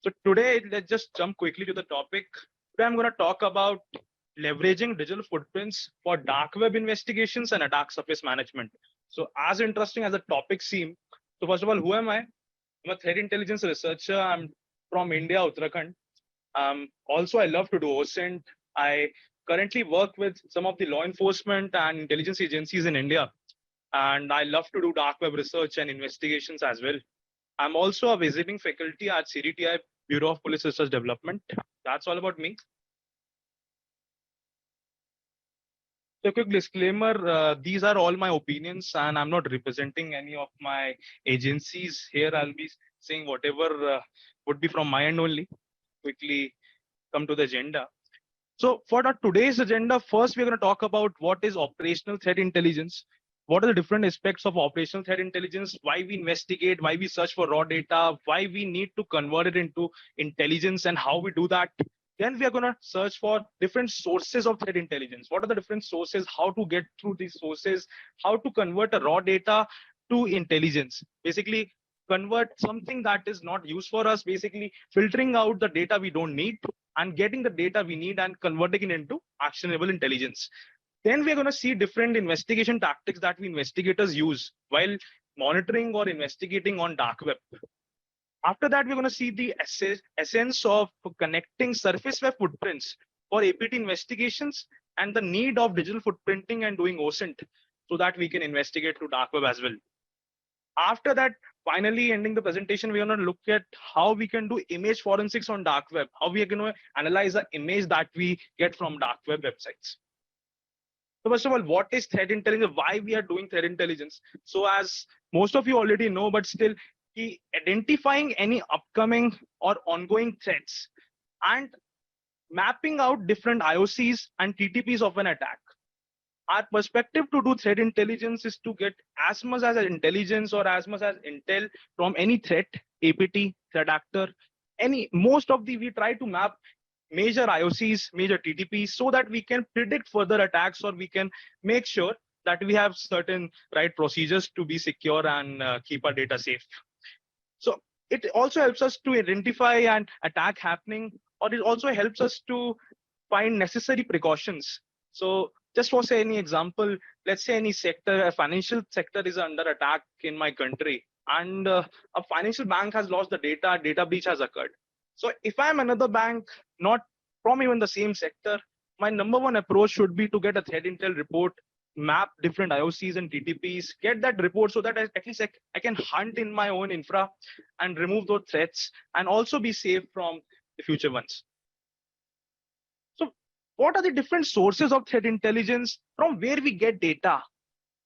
So today, let's just jump quickly to the topic. Today, I'm going to talk about leveraging digital footprints for dark web investigations and attack surface management. So as interesting as the topic seems, so first of all, who am I? I'm a threat intelligence researcher. I'm from India, Uttarakhand. Also, I love to do OSINT. I currently work with some of the law enforcement and intelligence agencies in India, and I love to do dark web research and investigations as well. I'm also a visiting faculty at CDTI, Bureau of Police Research Development. That's all about me. So, quick disclaimer, these are all my opinions, and I'm not representing any of my agencies here. I'll be saying whatever would be from my end only. Quickly come to the agenda. So for our today's agenda, first we're going to talk about what is operational threat intelligence. What are the different aspects of operational threat intelligence? Why we investigate, why we search for raw data, why we need to convert it into intelligence and how we do that. Then we are going to search for different sources of threat intelligence. What are the different sources, how to get through these sources, how to convert a raw data to intelligence. Basically, convert something that is not used for us, basically filtering out the data we don't need and getting the data we need and converting it into actionable intelligence. Then we're going to see different investigation tactics that we investigators use while monitoring or investigating on dark web. After that, we're going to see the essence of connecting surface web footprints for APT investigations and the need of digital footprinting and doing OSINT so that we can investigate to dark web as well. After that, finally ending the presentation, we're going to look at how we can do image forensics on dark web, how we are going to analyze the image that we get from dark web websites. So first of all, what is threat intelligence? Why we are doing threat intelligence? So as most of you already know, but still, identifying any upcoming or ongoing threats and mapping out different IOCs and TTPs of an attack. Our perspective to do threat intelligence is to get as much as intelligence or as much as intel from any threat, APT, threat actor, most of the, we try to map major IOCs, major TTPs, so that we can predict further attacks or we can make sure that we have certain right procedures to be secure and keep our data safe. So it also helps us to identify an attack happening, or it also helps us to find necessary precautions. So just for say any example, let's say any sector, a financial sector is under attack in my country, and a financial bank has lost the data breach has occurred. So if I'm another bank, not from even the same sector, my number one approach should be to get a threat intel report, map different IOCs and TTPs, get that report so that at least I can hunt in my own infra and remove those threats and also be safe from the future ones. So what are the different sources of threat intelligence? From where we get data?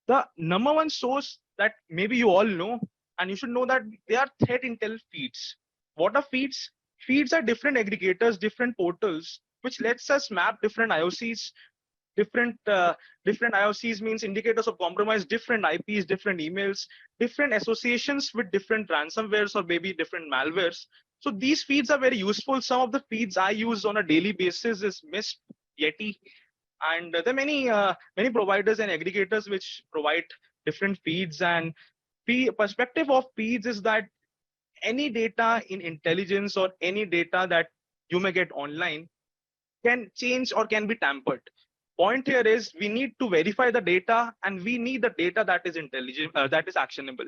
The number one source that maybe you all know, and you should know, that they are threat intel feeds. What are feeds? Feeds are different aggregators, different portals, which lets us map different IOCs. Different IOCs means indicators of compromise, different IPs, different emails, different associations with different ransomwares or maybe different malwares. So these feeds are very useful. Some of the feeds I use on a daily basis is Mist, Yeti, and there are many providers and aggregators which provide different feeds. And the perspective of feeds is that any data in intelligence or any data that you may get online can change or can be tampered. Point here is we need to verify the data, and we need the data that is intelligent, that is actionable.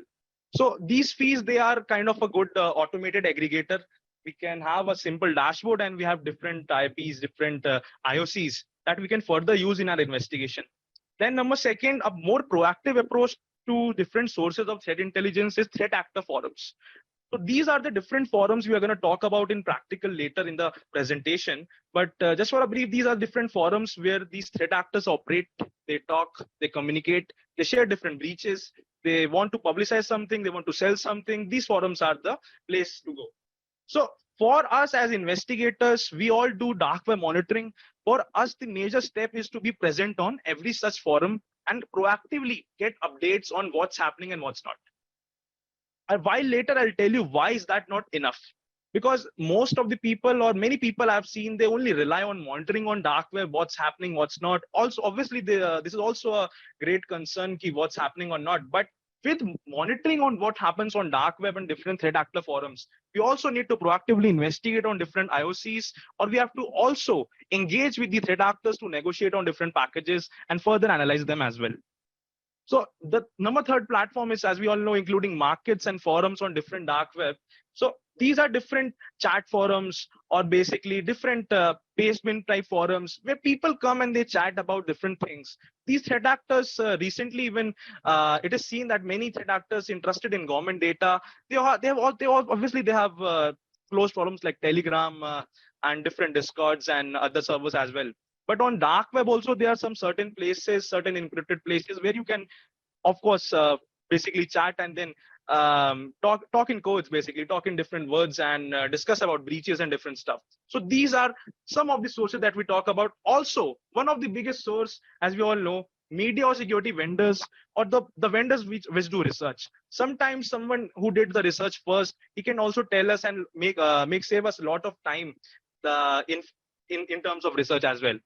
So these feeds, they are kind of a good automated aggregator. We can have a simple dashboard and we have different IPs, different IOCs that we can further use in our investigation. Then number second, a more proactive approach to different sources of threat intelligence is threat actor forums. So these are the different forums we are going to talk about in practical later in the presentation. But just for a brief, these are different forums where these threat actors operate. They talk, they communicate, they share different breaches. They want to publicize something, they want to sell something. These forums are the place to go. So for us as investigators, we all do dark web monitoring. For us, the major step is to be present on every such forum and proactively get updates on what's happening and what's not. A while later, I'll tell you why is that not enough. Because most of the people, or many people I've seen, they only rely on monitoring on dark web, what's happening, what's not. Also, obviously, this is also a great concern, ki what's happening or not. But with monitoring on what happens on dark web and different threat actor forums, we also need to proactively investigate on different IOCs, or we have to also engage with the threat actors to negotiate on different packages and further analyze them as well. So the number third platform is, as we all know, including markets and forums on different dark web. So these are different chat forums or basically different basement type forums where people come and they chat about different things. These threat actors recently even it is seen that many threat actors interested in government data, obviously they have closed forums like Telegram and different Discords and other servers as well. But on dark web also, there are some certain places, certain encrypted places where you can, of course, basically chat and then talk in codes, basically talk in different words and discuss about breaches and different stuff. So these are some of the sources that we talk about. Also, one of the biggest source, as we all know, media or security vendors or the vendors which do research. Sometimes someone who did the research first, he can also tell us and make save us a lot of time in terms of research as well.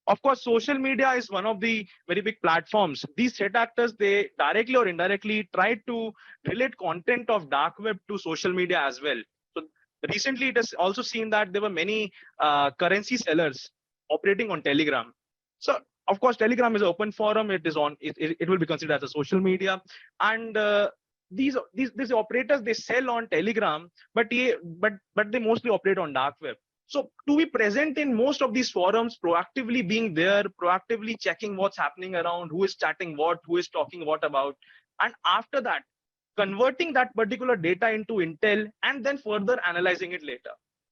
Of course, social media is one of the very big platforms. These threat actors, they directly or indirectly try to relate content of dark web to social media as well. So recently, it has also seen that there were many currency sellers operating on Telegram. So of course, Telegram is an open forum. It is on. It will be considered as a social media, and these operators, they sell on Telegram, but they mostly operate on dark web. So to be present in most of these forums, proactively being there, proactively checking what's happening around, who is chatting what, who is talking what about, and after that, converting that particular data into intel and then further analyzing it later.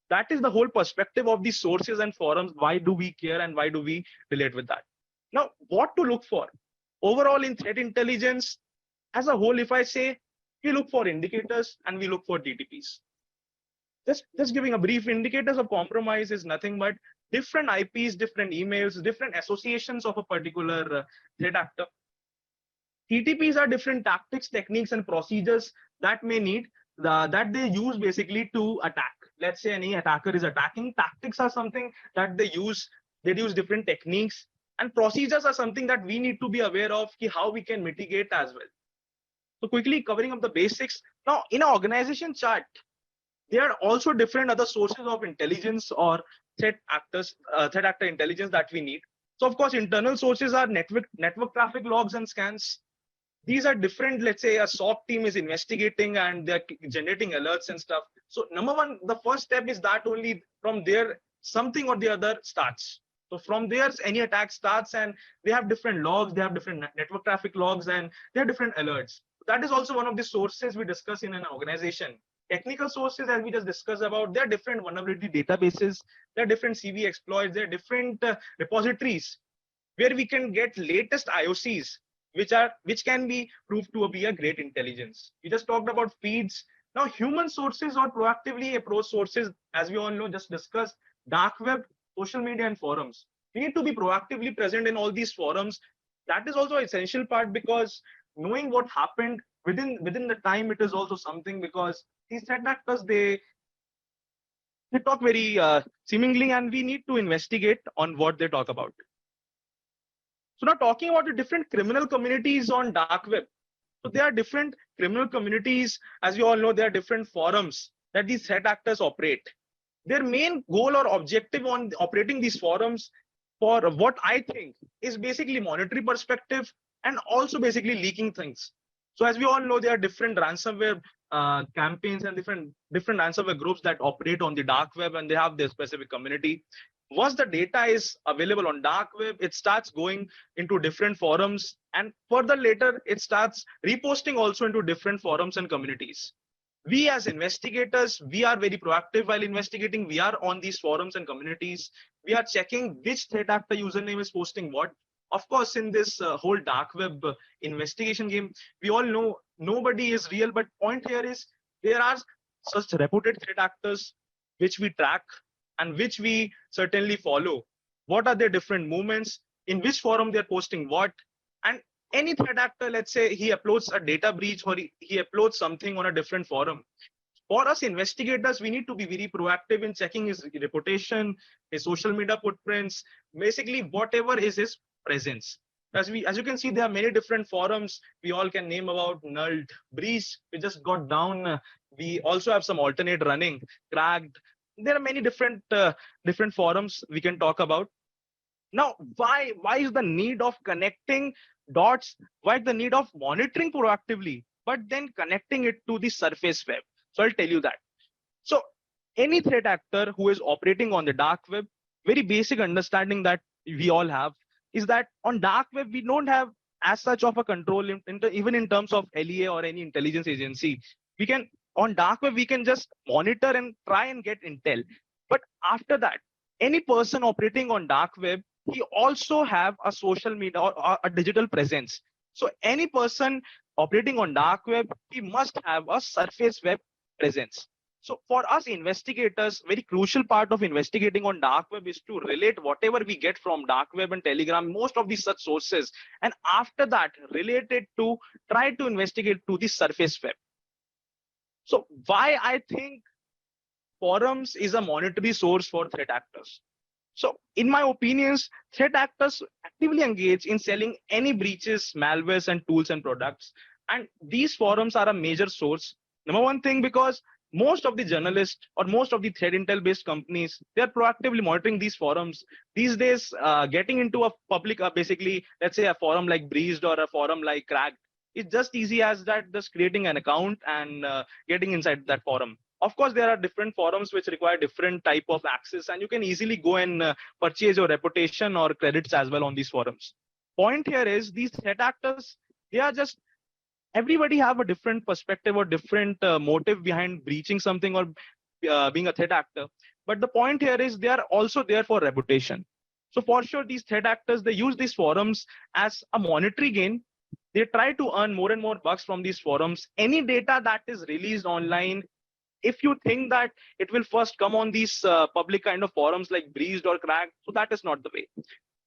That is the whole perspective of these sources and forums. Why do we care and why do we relate with that? Now, what to look for? Overall, in threat intelligence, as a whole, if I say, we look for indicators and we look for TTPs. Just giving a brief, indicators of compromise is nothing but different IPs, different emails, different associations of a particular threat actor. TTPs are different tactics, techniques, and procedures that that they use basically to attack. Let's say any attacker is attacking. Tactics are something that they use. They use different techniques, and procedures are something that we need to be aware of how we can mitigate as well. So quickly covering up the basics. Now, in an organization chart, there are also different other sources of intelligence or threat actor intelligence that we need. So of course, internal sources are network traffic logs and scans. These are different. Let's say a SOC team is investigating and they're generating alerts and stuff. So number one, the first step is that only from there, something or the other starts. So from there, any attack starts and they have different logs, they have different network traffic logs, and they have different alerts. That is also one of the sources we discuss in an organization. Technical sources, as we just discussed about, there are different vulnerability databases, there are different CV exploits, there are different repositories where we can get latest IOCs, which can be proved to be a great intelligence. We just talked about feeds. Now, human sources or proactively approach sources, as we all know, just discussed, dark web, social media, and forums. We need to be proactively present in all these forums. That is also an essential part, because knowing what happened within the time, it is also something, because these threat actors, they talk very seemingly, and we need to investigate on what they talk about. So now talking about the different criminal communities on dark web. So there are different criminal communities. As you all know, there are different forums that these threat actors operate. Their main goal or objective on operating these forums, for what I think, is basically monetary perspective and also basically leaking things. So as we all know, there are different ransomware campaigns and different ransomware groups that operate on the dark web, and they have their specific community. Once the data is available on dark web, it starts going into different forums, and further later it starts reposting also into different forums and communities. We as investigators, we are very proactive while investigating. We are on these forums and communities. We are checking which threat actor username is posting what. Of course, in this whole dark web investigation game, we all know nobody is real, but point here is there are such reputed threat actors which we track and which we certainly follow. What are their different movements? In which forum they're posting what? And any threat actor, let's say he uploads a data breach or he uploads something on a different forum. For us investigators, we need to be very proactive in checking his reputation, his social media footprints, basically whatever is his presence. As you can see, there are many different forums. We all can name about nulled, breached. We just got down. We also have some alternate running, cracked. There are many different forums we can talk about. Now, why is the need of connecting dots? Why the need of monitoring proactively, but then connecting it to the surface web? So I'll tell you that. So any threat actor who is operating on the dark web, very basic understanding that we all have is that on dark web we don't have as such of a control even in terms of LEA or any intelligence agency. We can on dark web we can just monitor and try and get intel. But after that, any person operating on dark web, he also have a social media or a digital presence. So any person operating on dark web, he must have a surface web presence. So for us investigators, very crucial part of investigating on dark web is to relate whatever we get from dark web and Telegram, most of these such sources, and after that relate it to try to investigate to the surface web. So why I think forums is a monetary source for threat actors. So in my opinions, threat actors actively engage in selling any breaches, malwares, and tools and products. And these forums are a major source. Number one thing, because most of the journalists or most of the threat intel based companies, they're proactively monitoring these forums. These days, getting into a public, basically, let's say a forum like Breezed or a forum like Cracked, it's just easy as that, just creating an account and getting inside that forum. Of course, there are different forums which require different type of access, and you can easily go and purchase your reputation or credits as well on these forums. Point here is these threat actors, they are just, everybody have a different perspective or different motive behind breaching something or being a threat actor. But the point here is they are also there for reputation. So for sure, these threat actors, they use these forums as a monetary gain. They try to earn more and more bucks from these forums. Any data that is released online, if you think that it will first come on these public kind of forums like Breezed or Cracked, so that is not the way.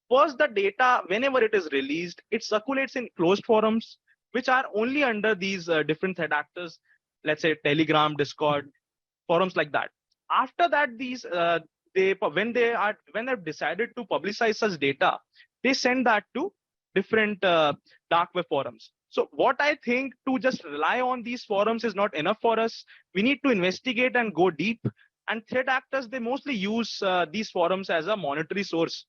First, the data, whenever it is released, it circulates in closed forums, which are only under these different threat actors, let's say Telegram, Discord, forums like that. After that, these when they've decided to publicize such data, they send that to different dark web forums. So what I think, to just rely on these forums is not enough for us. We need to investigate and go deep. And threat actors, they mostly use these forums as a monetary source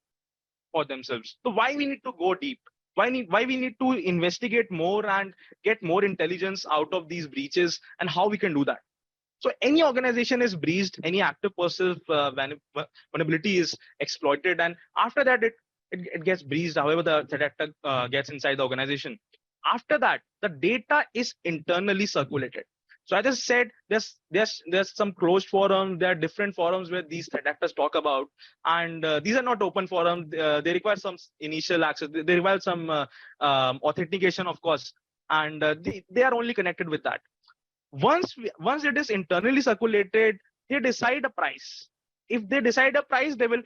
for themselves. So why we need to go deep? Why we need to investigate more and get more intelligence out of these breaches, and how we can do that? So any organization is breached, any active passive vulnerability is exploited, and after that it gets breached. However, the threat actor gets inside the organization. After that, the data is internally circulated. So I just said there's some closed forums. There are different forums where these threat actors talk about, and these are not open forums. They require some initial access. They require some authentication, of course, and they are only connected with that. Once it is internally circulated, they decide a price. If they decide a price, they will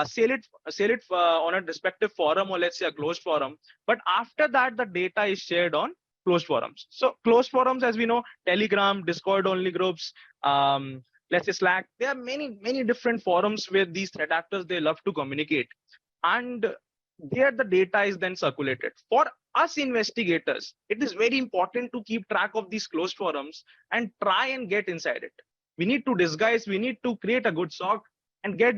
sell it on a respective forum, or let's say a closed forum. But after that, the data is shared on closed forums. So closed forums, as we know, Telegram, Discord only groups, let's say Slack. There are many different forums where these threat actors, they love to communicate, and there the data is then circulated. For us investigators, it is very important to keep track of these closed forums and try and get inside it. We need to disguise, we need to create a good SOC and get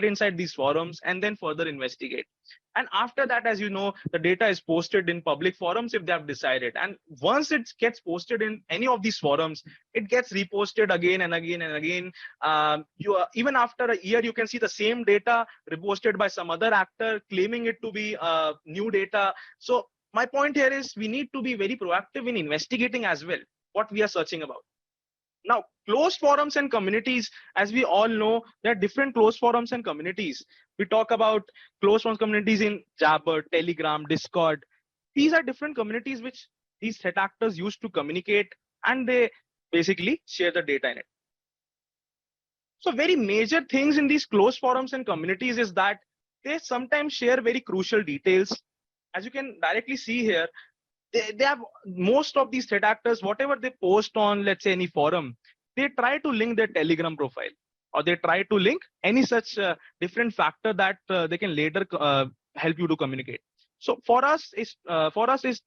inside these forums and then further investigate. And after that, as you know, the data is posted in public forums if they have decided. And once it gets posted in any of these forums, it gets reposted again and again and again. Even after a year, you can see the same data reposted by some other actor claiming it to be new data. So my point here is we need to be very proactive in investigating as well what we are searching about. Now, closed forums and communities, as we all know, there are different closed forums and communities. We talk about closed forums communities in Jabber, Telegram, Discord. These are different communities which these threat actors use to communicate, and they basically share the data in it. So very major things in these closed forums and communities is that they sometimes share very crucial details. As you can directly see here, they have most of these threat actors, whatever they post on, let's say, any forum, they try to link their Telegram profile, or they try to link any such different factor that they can later help you to communicate. So for us is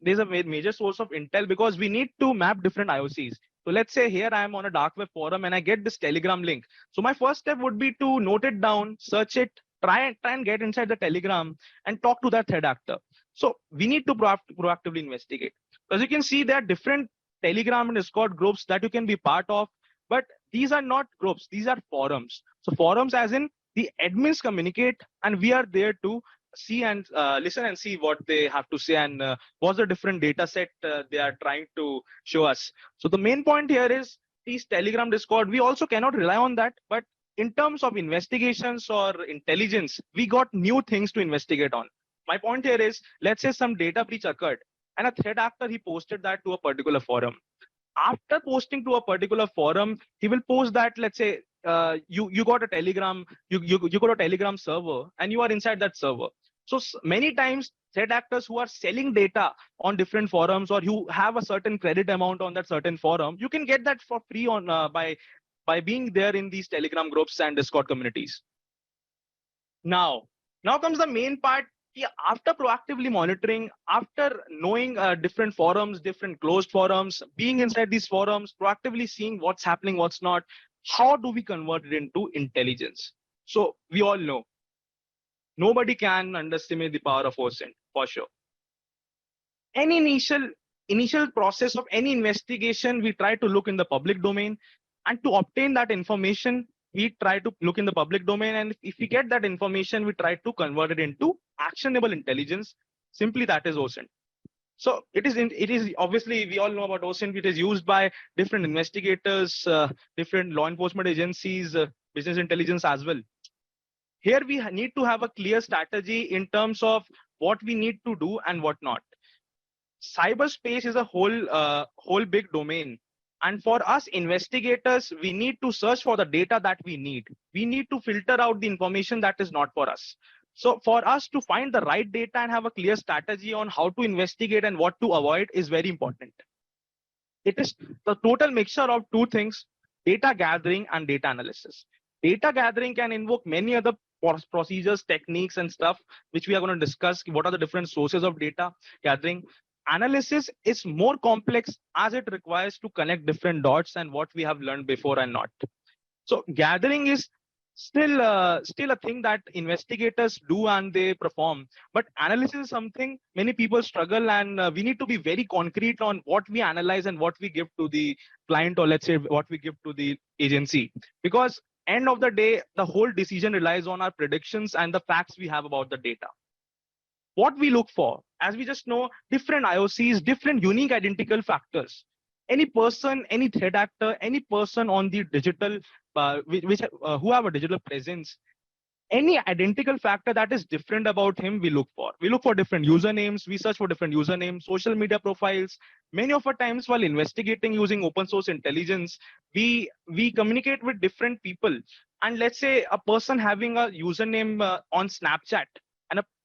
there's a major source of intel because we need to map different IOCs. So let's say here I am on a dark web forum and I get this Telegram link. So my first step would be to note it down, search it, try and get inside the Telegram and talk to that threat actor. So we need to proactively investigate. As you can see, there are different Telegram and Discord groups that you can be part of, but these are not groups; these are forums. So forums, as in the admins communicate, and we are there to see and listen and see what they have to say and what's the different data set they are trying to show us. So the main point here is these Telegram, Discord, we also cannot rely on that, but in terms of investigations or intelligence, we got new things to investigate on. My point here is, let's say some data breach occurred and a threat actor, he posted that to a particular forum. After posting to a particular forum, he will post that, let's say, you got a Telegram, you got a Telegram server, and you are inside that server. So many times, threat actors who are selling data on different forums, or you have a certain credit amount on that certain forum, you can get that for free on by being there in these Telegram groups and Discord communities. Now comes the main part. Yeah, after proactively monitoring, after knowing different forums, different closed forums, being inside these forums, proactively seeing what's happening, what's not, how do we convert it into intelligence? So we all know nobody can underestimate the power of OSINT for sure. Any initial process of any investigation, we try to look in the public domain, and to obtain that information, we try to look in the public domain, and if we get that information, we try to convert it into actionable intelligence. Simply that is OSINT. So it is obviously, we all know about OSINT. It is used by different investigators, different law enforcement agencies, business intelligence as well. Here we need to have a clear strategy in terms of what we need to do and what not. Cyberspace is a whole big domain. And for us investigators, we need to search for the data that we need. We need to filter out the information that is not for us. So for us to find the right data and have a clear strategy on how to investigate and what to avoid is very important. It is the total mixture of two things: data gathering and data analysis. Data gathering can invoke many other procedures, techniques, and stuff, which we are going to discuss. What are the different sources of data gathering? Analysis is more complex as it requires to connect different dots and what we have learned before and not. So gathering is still a thing that investigators do and they perform, but analysis is something many people struggle, and we need to be very concrete on what we analyze and what we give to the client, or let's say what we give to the agency, because end of the day, the whole decision relies on our predictions and the facts we have about the data. What we look for, as we just know, different IOCs, different unique identical factors. Any person, any threat actor, any person on the digital, who have a digital presence, any identical factor that is different about him, we look for. We look for different usernames. We search for different usernames, social media profiles. Many of our times while investigating using open source intelligence, we communicate with different people. And let's say a person having a username on Snapchat,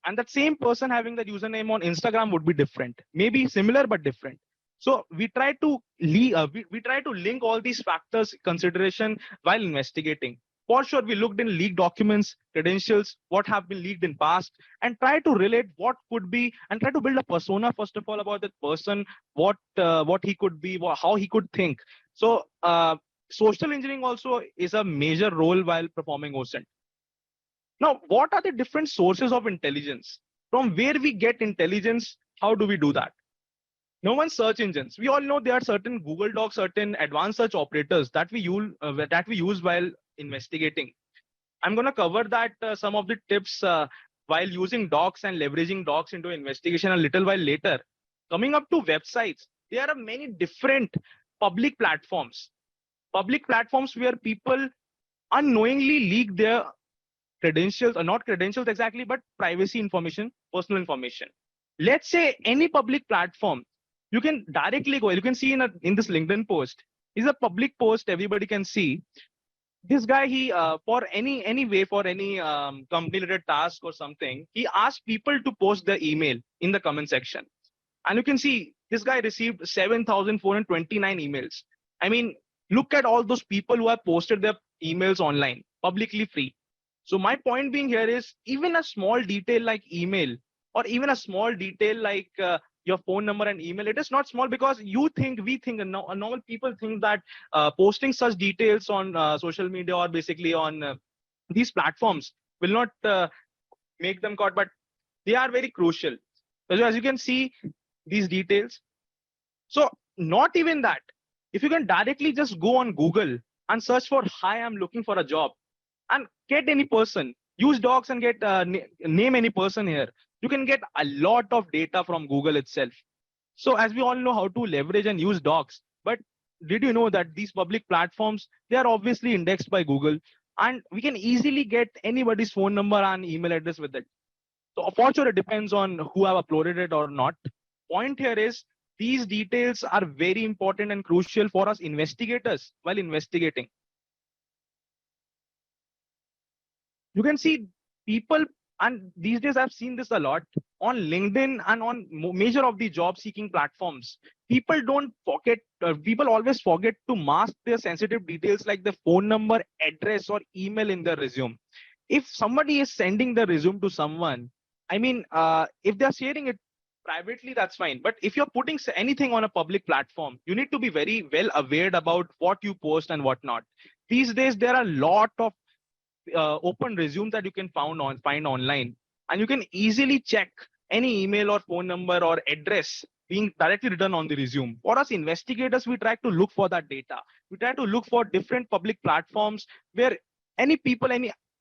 and that same person having that username on Instagram would be different, maybe similar but different. So we try to link all these factors consideration while investigating. For sure, we looked in leaked documents, credentials, what have been leaked in past, and try to relate what could be, and try to build a persona first of all about that person, what he could be, how he could think. So social engineering also is a major role while performing OSINT. Now, what are the different sources of intelligence? From where we get intelligence, how do we do that? No one search engines. We all know there are certain Google Docs, certain advanced search operators that we use while investigating. I'm going to cover that some of the tips while using docs and leveraging docs into investigation a little while later. Coming up to websites, there are many different public platforms where people unknowingly leak their credentials, or not credentials exactly, but privacy information, personal information. Let's say any public platform, you can directly go. You can see in this LinkedIn post, is a public post. Everybody can see. This guy, he for any company related task or something, he asked people to post their email in the comment section, and you can see this guy received 7,429 emails. I mean, look at all those people who have posted their emails online, publicly free. So my point being here is, even a small detail like email or even a small detail like your phone number and email. It is not small because we think, and normal people think that posting such details on social media or basically on these platforms will not make them caught, but they are very crucial. So as you can see, these details. So not even that. If you can directly just go on Google and search for "Hi, I'm looking for a job," and get any person, use docs and get name any person here. You can get a lot of data from Google itself. So as we all know how to leverage and use docs, but did you know that these public platforms, they are obviously indexed by Google, and we can easily get anybody's phone number and email address with it. So for sure, it depends on who have uploaded it or not. Point here is these details are very important and crucial for us investigators while investigating. You can see people, and these days I've seen this a lot on LinkedIn and on major of the job seeking platforms. People always forget to mask their sensitive details like the phone number, address, or email in their resume. If somebody is sending the resume to someone, I mean, if they're sharing it privately, that's fine. But if you're putting anything on a public platform, you need to be very well aware about what you post and what not. These days, there are a lot of open resumes that you can find online, and you can easily check any email or phone number or address being directly written on the resume. For us investigators, we try to look for that data. We try to look for different public platforms where any people,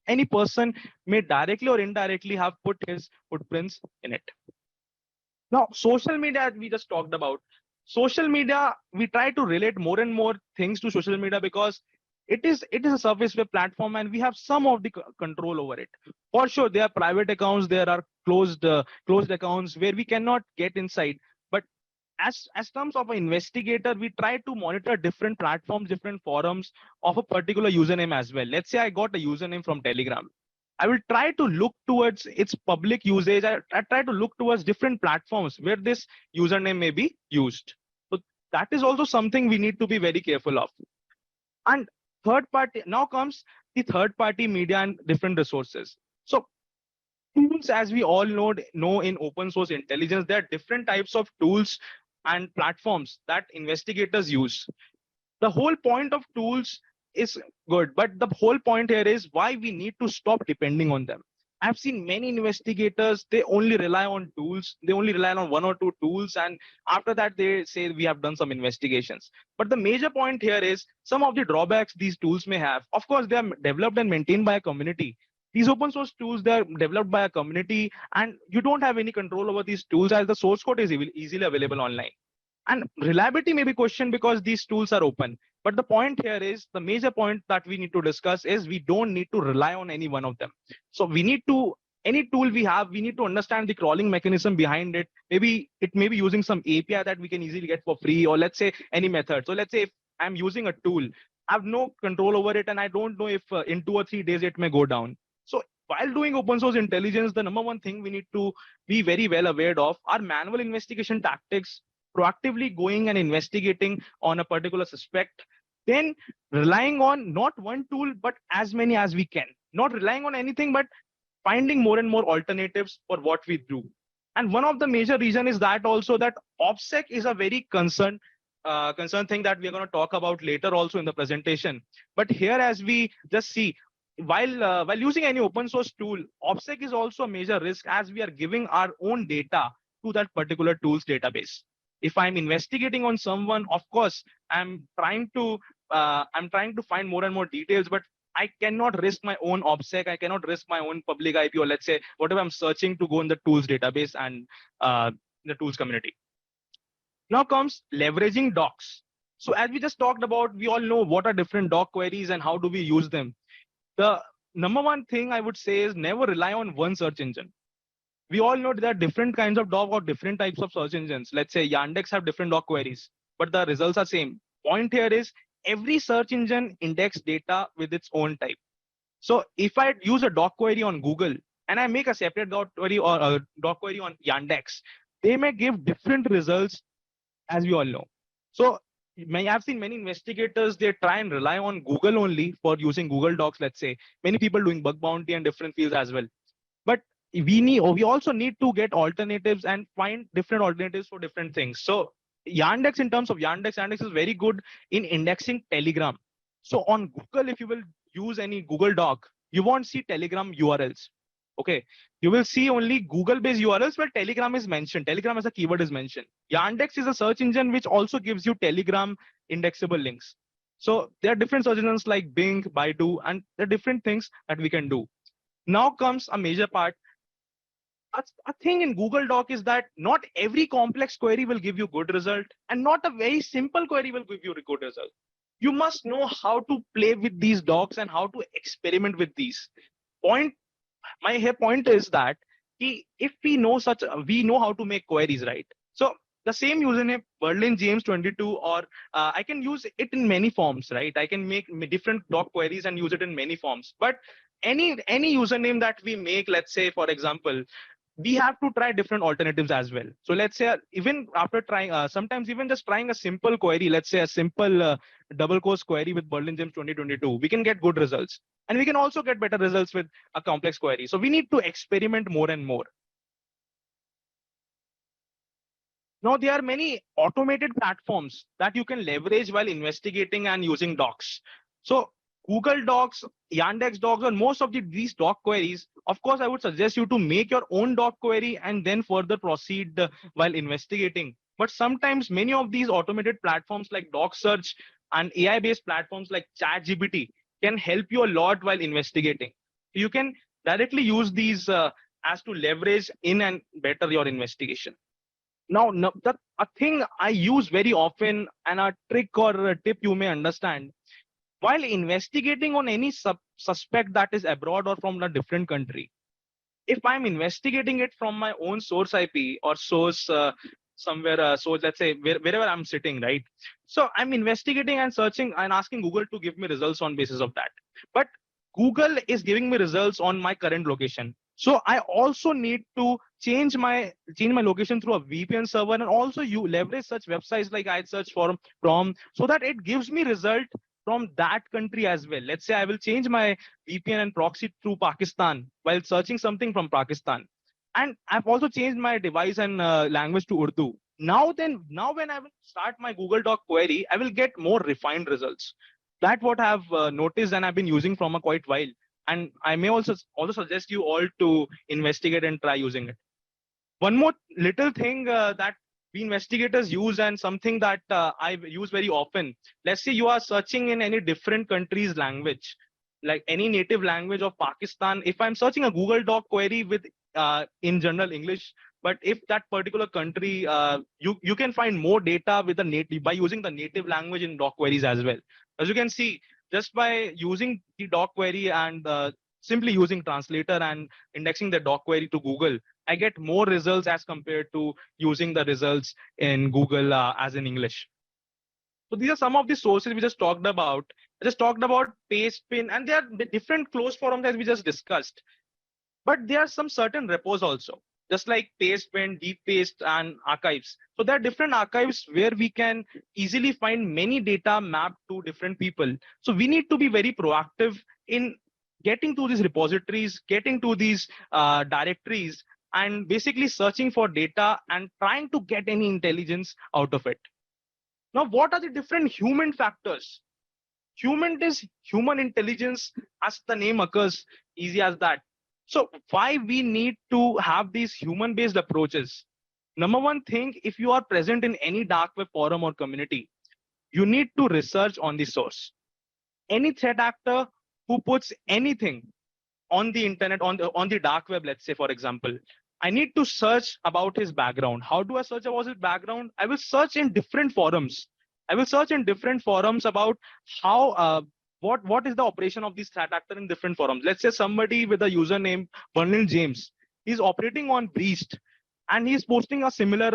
any person may directly or indirectly have put his footprints in it. Now, social media, as we just talked about, social media, we try to relate more and more things to social media because it is a surface web platform and we have some of the control over it. For sure, there are private accounts, there are closed accounts where we cannot get inside. But as terms of an investigator, we try to monitor different platforms, different forums of a particular username as well. Let's say I got a username from Telegram. I will try to look towards its public usage. I try to look towards different platforms where this username may be used. So that is also something we need to be very careful of. And third party, now comes the third party media and different resources. So tools, as we all know in open source intelligence, there are different types of tools and platforms that investigators use. The whole point of tools is good, but the whole point here is why we need to stop depending on them. I've seen many investigators, they only rely on tools, they only rely on one or two tools, and after that they say we have done some investigations. But the major point here is some of the drawbacks these tools may have. Of course, they are developed and maintained by a community. These open source tools, they're developed by a community, and you don't have any control over these tools as the source code is easily available online. And reliability may be questioned because these tools are open. But the point here is, the major point that we need to discuss is we don't need to rely on any one of them. So we need to, any tool we have, we need to understand the crawling mechanism behind it. Maybe it may be using some API that we can easily get for free, or let's say any method. So let's say if I'm using a tool, I have no control over it and I don't know if in 2 or 3 days it may go down. So while doing open source intelligence, the number one thing we need to be very well aware of are manual investigation tactics, proactively going and investigating on a particular suspect, then relying on not one tool, but as many as we can. Not relying on anything, but finding more and more alternatives for what we do. And one of the major reason is that also that OPSEC is a very concern thing that we are going to talk about later also in the presentation. But here, as we just see, while using any open source tool, OPSEC is also a major risk as we are giving our own data to that particular tool's database. If I'm investigating on someone, of course, I'm trying to find more and more details, but I cannot risk my own OPSEC. I cannot risk my own public IP, or let's say whatever I'm searching to go in the tools database and the tools community. Now comes leveraging docs. So as we just talked about, we all know what are different doc queries and how do we use them. The number one thing I would say is never rely on one search engine. We all know there are different kinds of doc or different types of search engines. Let's say Yandex have different doc queries, but the results are same. Point here is every search engine index data with its own type. So if I use a doc query on Google and I make a separate doc query or a doc query on Yandex, they may give different results, as we all know. So I've seen many investigators, they try and rely on Google only for using Google Docs, let's say. Many people doing bug bounty and different fields as well. But we also need to get alternatives and find different alternatives for different things. So Yandex, in terms of Yandex is very good in indexing Telegram. So on Google, if you will use any Google Doc, you won't see Telegram URLs. Okay, you will see only Google-based URLs where Telegram is mentioned. Telegram as a keyword is mentioned. Yandex is a search engine which also gives you Telegram indexable links. So there are different search engines like Bing, Baidu, and there are different things that we can do. Now comes a major part. A thing in Google Doc is that not every complex query will give you good result, and not a very simple query will give you a good result. You must know how to play with these docs and how to experiment with these. Point My here point is that if we know how to make queries, right? So the same username Berlin James 22, or I can use it in many forms, right? I can make different doc queries and use it in many forms. But any username that we make, let's say for example, we have to try different alternatives as well. So let's say even after trying, sometimes even just trying a simple query, let's say a simple double quotes query with Berlin James 2022, we can get good results. And we can also get better results with a complex query. So we need to experiment more and more. Now, there are many automated platforms that you can leverage while investigating and using docs. So Google Docs, Yandex Docs, or most of these doc queries, of course, I would suggest you to make your own doc query and then further proceed while investigating. But sometimes many of these automated platforms like Doc Search and AI-based platforms like ChatGPT can help you a lot while investigating. You can directly use these as to leverage in and better your investigation. Now, a thing I use very often, and a trick or a tip you may understand, while investigating on any suspect that is abroad or from a different country, if I'm investigating it from my own source IP or source somewhere, so let's say wherever I'm sitting, right? So I'm investigating and searching and asking Google to give me results on basis of that. But Google is giving me results on my current location. So I also need to change my location through a VPN server, and also you leverage such websites like I search for from, so that it gives me result from that country as well. Let's say I will change my VPN and proxy through Pakistan while searching something from Pakistan. And I've also changed my device and language to Urdu. Now when I will start my Google Doc query, I will get more refined results. That's what I've noticed and I've been using from a quite while. And I may also suggest you all to investigate and try using it. One more little thing that we investigators use, and something that I use very often. Let's say you are searching in any different country's language, like any native language of Pakistan. If I'm searching a Google Doc query with in general English, but if that particular country, you can find more data with the native by using the native language in doc queries as well. As you can see, just by using the doc query and simply using translator and indexing the doc query to Google, I get more results as compared to using the results in Google as in English. So these are some of the sources we just talked about. I just talked about Pastebin, and there are different closed forums as we just discussed. But there are some certain repos also, just like Pastebin, DeepPaste, and archives. So there are different archives where we can easily find many data mapped to different people. So we need to be very proactive in getting to these repositories, getting to these directories, and basically searching for data and trying to get any intelligence out of it. Now, what are the different human factors? Human intelligence, as the name occurs, easy as that. So why we need to have these human-based approaches? Number one thing, if you are present in any dark web forum or community, you need to research on the source. Any threat actor who puts anything on the internet, on the dark web, let's say, for example, I need to search about his background. How do I search about his background? I will search in different forums. I will search in different forums about how what is the operation of this threat actor in different forums. Let's say somebody with a username Bernal James, he's operating on Breached, and he's posting a similar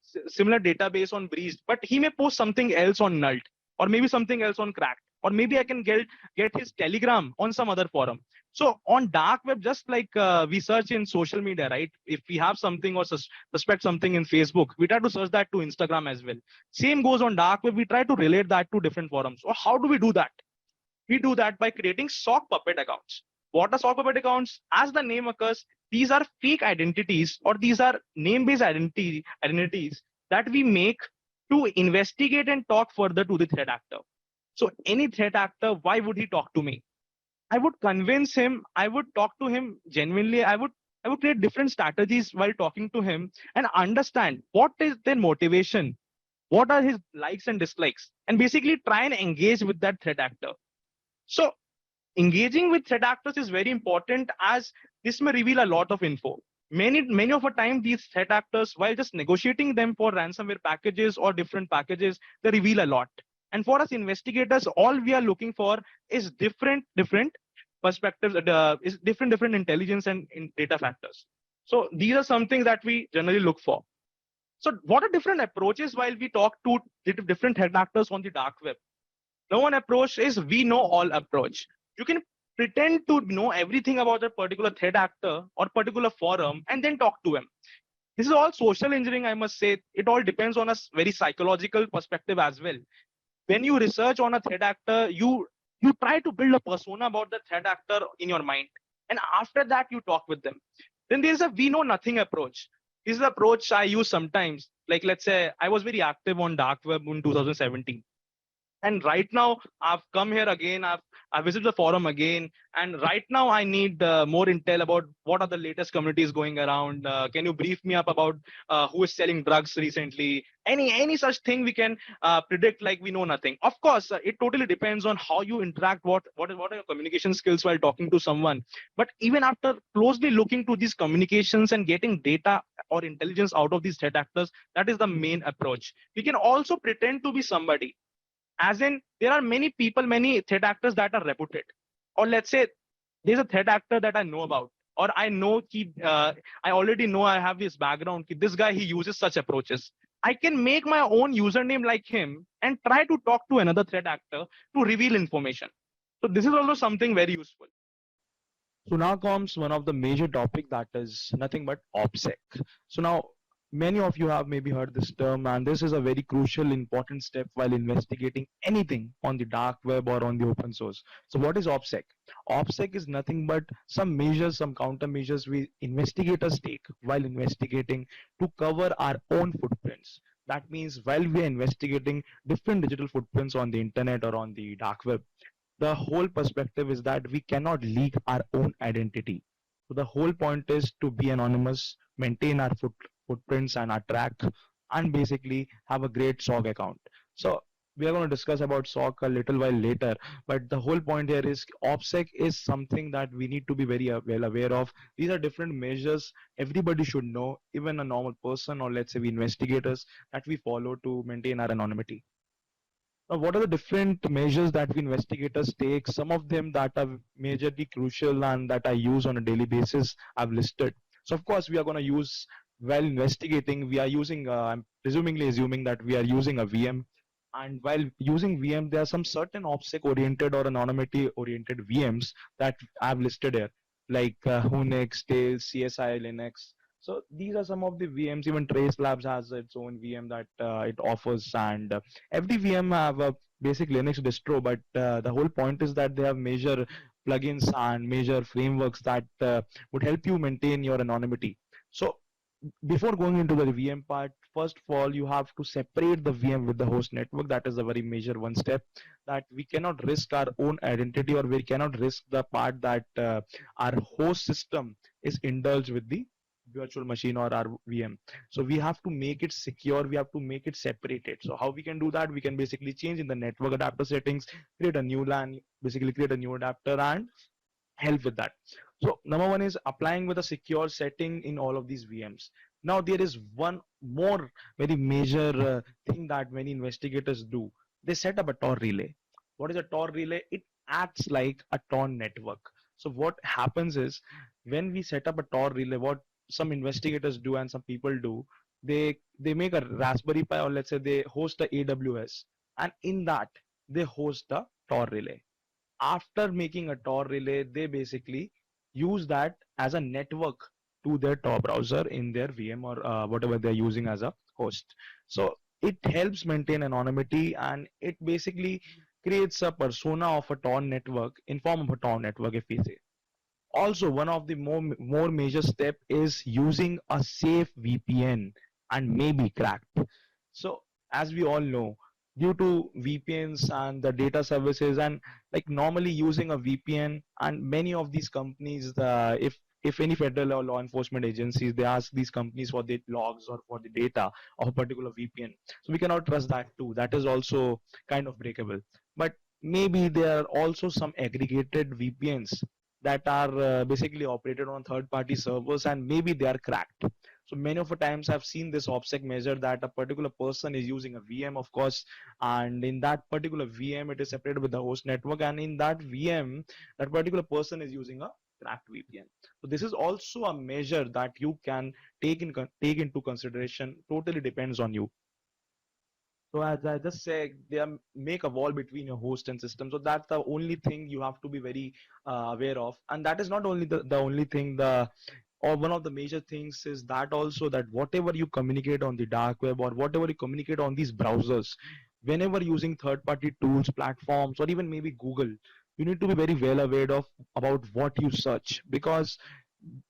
database on Breached, but he may post something else on Nult, or maybe something else on Cracked, or maybe I can get his Telegram on some other forum. So on dark web, just like we search in social media, right? If we have something or suspect something in Facebook, we try to search that to Instagram as well. Same goes on dark web. We try to relate that to different forums. So how do we do that? We do that by creating sock puppet accounts. What are sock puppet accounts? As the name occurs, these are fake identities, or these are name-based identities that we make to investigate and talk further to the threat actor. So any threat actor, why would he talk to me? I would convince him. I would talk to him genuinely. I would create different strategies while talking to him and understand what is their motivation, what are his likes and dislikes, and basically try and engage with that threat actor. So engaging with threat actors is very important, as this may reveal a lot of info. Many of the time, these threat actors, while just negotiating them for ransomware packages or different packages, they reveal a lot. And for us investigators, all we are looking for is different perspectives, is different intelligence and data factors. So these are something that we generally look for. So what are different approaches while we talk to different threat actors on the dark web? No one approach is we know all approach. You can pretend to know everything about a particular threat actor or particular forum and then talk to him. This is all social engineering, I must say. It all depends on a very psychological perspective as well. When you research on a threat actor, you try to build a persona about the threat actor in your mind, and after that you talk with them. Then there's a we know nothing approach. This is the approach I use sometimes. Like, let's say I was very active on dark web in 2017, and right now I've come here again. I visited the forum again, and right now I need more intel about what are the latest communities going around. Can you brief me up about who is selling drugs recently? Any such thing we can predict, like we know nothing. Of course, it totally depends on how you interact. What are your communication skills while talking to someone? But even after closely looking to these communications and getting data or intelligence out of these threat actors, that is the main approach. We can also pretend to be somebody, as in there are many people, many threat actors that are reputed, or let's say there's a threat actor that I know about, or I know I already know, I have this background this guy, he uses such approaches. I can make my own username like him and try to talk to another threat actor to reveal information. So this is also something very useful. So now comes one of the major topic, that is nothing but OPSEC. So now many of you have maybe heard this term, and this is a very crucial important step while investigating anything on the dark web or on the open source. So what is OPSEC? OPSEC is nothing but some measures, some countermeasures we investigators take while investigating to cover our own footprints. That means while we are investigating different digital footprints on the internet or on the dark web, the whole perspective is that we cannot leak our own identity. So the whole point is to be anonymous, maintain our footprints and our track, and basically have a great SOC account. So we are going to discuss about SOC a little while later, but the whole point here is OPSEC is something that we need to be very well aware of. These are different measures everybody should know, even a normal person, or let's say we investigators, that we follow to maintain our anonymity. Now, what are the different measures that we investigators take? Some of them that are majorly crucial and that I use on a daily basis, I've listed. So, of course, we are going to use, while investigating, we are using, I'm presumably assuming that we are using a VM. And while using VM, there are some certain OPSEC oriented or anonymity oriented VMs that I've listed here, like Unix, Tails, CSI, Linux. So these are some of the VMs. Even Trace Labs has its own VM that it offers, and every VM have a basic Linux distro. But the whole point is that they have major plugins and major frameworks that would help you maintain your anonymity. So before going into the VM part, first of all, you have to separate the VM with the host network. That is a very major one step, that we cannot risk our own identity, or we cannot risk the part that our host system is indulged with the virtual machine or our VM. So we have to make it secure, we have to make it separated. So how we can do that? We can basically change in the network adapter settings, create a new LAN, basically create a new adapter and help with that. So number one is applying with a secure setting in all of these VMs. Now there is one more very major thing that many investigators do. They set up a Tor relay. What is a Tor relay? It acts like a Tor network. So what happens is, when we set up a Tor relay, what some investigators do and some people do, they make a Raspberry Pi, or let's say they host a AWS, and in that they host a Tor relay. After making a Tor relay, they basically use that as a network to their Tor browser in their VM or whatever they're using as a host. So it helps maintain anonymity, and it basically creates a persona of a Tor network in form of a Tor network, if we say. Also, one of the more major step is using a safe VPN and maybe cracked. So as we all know, due to VPNs and the data services, and like normally using a VPN, and many of these companies, if any federal or law enforcement agencies, they ask these companies for the logs or for the data of a particular VPN. So we cannot trust that too. That is also kind of breakable. But maybe there are also some aggregated VPNs that are basically operated on third party servers, and maybe they are cracked. So many of the times I've seen this OPSEC measure that a particular person is using a VM, of course, and in that particular VM it is separated with the host network, and in that VM that particular person is using a cracked VPN. So this is also a measure that you can take into consideration. Totally depends on you. So as I just said, make a wall between your host and system. So that's the only thing you have to be very aware of. And that is not only the only thing. The or one of the major things is that also that whatever you communicate on the dark web or whatever you communicate on these browsers, whenever using third-party tools, platforms, or even maybe Google, you need to be very well aware of about what you search, because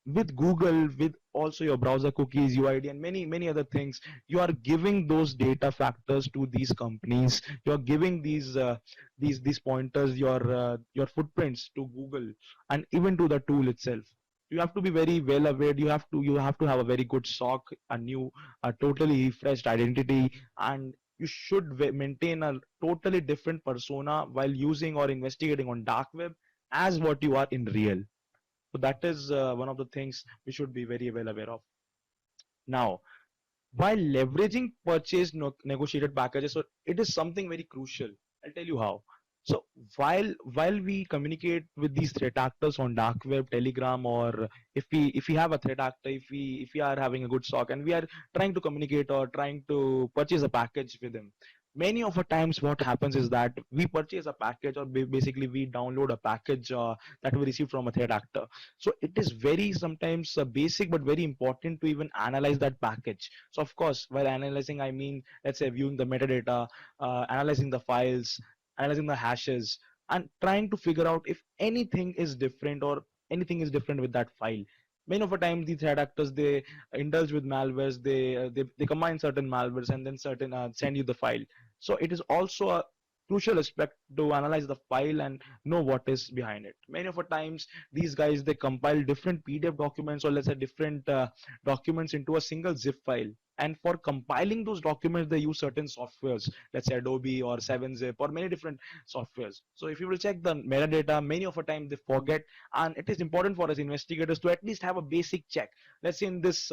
with Google, with also your browser cookies, UID, and many other things, you are giving those data factors to these companies. You are giving these pointers, your footprints to Google, and even to the tool itself. You have to be very well aware. You have to have a very good SOC, a totally refreshed identity, and you should maintain a totally different persona while using or investigating on dark web as what you are in real. So that is one of the things we should be very well aware of. Now, while leveraging purchase negotiated packages, so it is something very crucial. I'll tell you how. So while we communicate with these threat actors on dark web, Telegram, or if we have a threat actor, if we are having a good stock and we are trying to communicate or trying to purchase a package with them, many of the times what happens is that we purchase a package, or basically we download a package that we receive from a threat actor. So it is very sometimes basic but very important to even analyze that package. So of course, while analyzing, I mean, let's say viewing the metadata, analyzing the files, analyzing the hashes, and trying to figure out if anything is different or anything is different with that file. Many of the time, the threat actors, they indulge with malwares. They combine certain malwares and then certain send you the file. So it is also a crucial aspect to analyze the file and know what is behind it. Many of the times, these guys, they compile different PDF documents, or let's say different documents into a single zip file. And for compiling those documents, they use certain softwares, let's say Adobe or 7-Zip or many different softwares. So if you will check the metadata, many of the time they forget, and it is important for us investigators to at least have a basic check. Let's say in this